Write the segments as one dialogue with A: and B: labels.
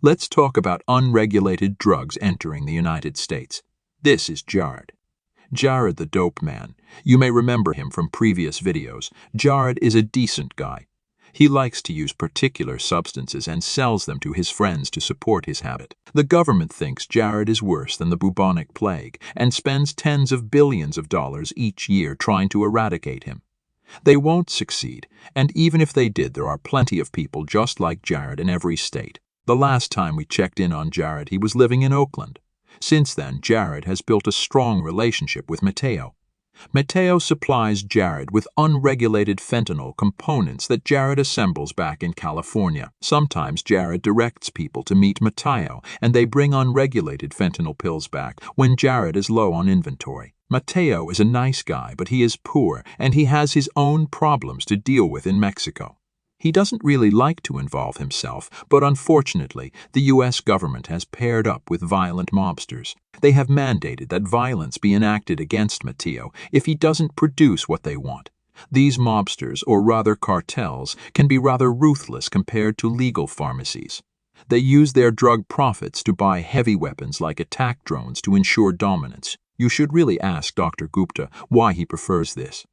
A: Let's talk about unregulated drugs entering the United States. This is Jared. Jared the dope man. You may remember him from previous videos. Jared is a decent guy. He likes to use particular substances and sells them to his friends to support his habit. The government thinks Jared is worse than the bubonic plague and spends tens of billions of dollars each year trying to eradicate him. They won't succeed, and even if they did, there are plenty of people just like Jared in every state. The last time we checked in on Jared, he was living in Oakland. Since then, Jared has built a strong relationship with Mateo. Mateo supplies Jared with unregulated fentanyl components that Jared assembles back in California. Sometimes Jared directs people to meet Mateo, and they bring unregulated fentanyl pills back when Jared is low on inventory. Mateo is a nice guy, but he is poor, and he has his own problems to deal with in Mexico. He doesn't really like to involve himself, but unfortunately, the U.S. government has paired up with violent mobsters. They have mandated that violence be enacted against Mateo if he doesn't produce what they want. These mobsters, or rather cartels, can be rather ruthless compared to legal pharmacies. They use their drug profits to buy heavy weapons like attack drones to ensure dominance. You should really ask Dr. Gupta why he prefers this.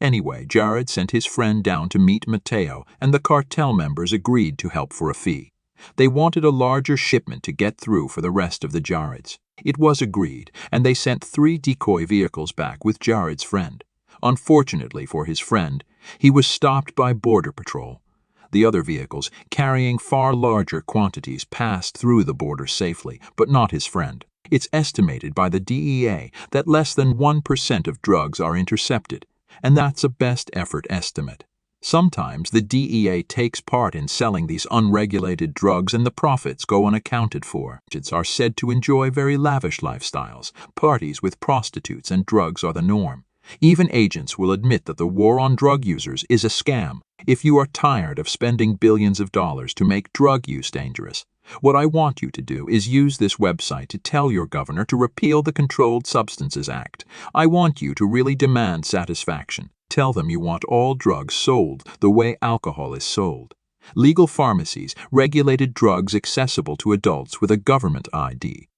A: Anyway, Jared sent his friend down to meet Mateo, and the cartel members agreed to help for a fee. They wanted a larger shipment to get through for the rest of the Jareds. It was agreed, and they sent 3 decoy vehicles back with Jared's friend. Unfortunately for his friend, he was stopped by Border Patrol. The other vehicles, carrying far larger quantities, passed through the border safely, but not his friend. It's estimated by the DEA that less than 1% of drugs are intercepted, and that's a best effort estimate. Sometimes the DEA takes part in selling these unregulated drugs and the profits go unaccounted for. Agents are said to enjoy very lavish lifestyles. Parties with prostitutes and drugs are the norm. Even agents will admit that the war on drug users is a scam. If you are tired of spending billions of dollars to make drug use dangerous, what I want you to do is use this website to tell your governor to repeal the Controlled Substances Act. I want you to really demand satisfaction. Tell them you want all drugs sold the way alcohol is sold. Legal pharmacies, regulated drugs accessible to adults with a government ID.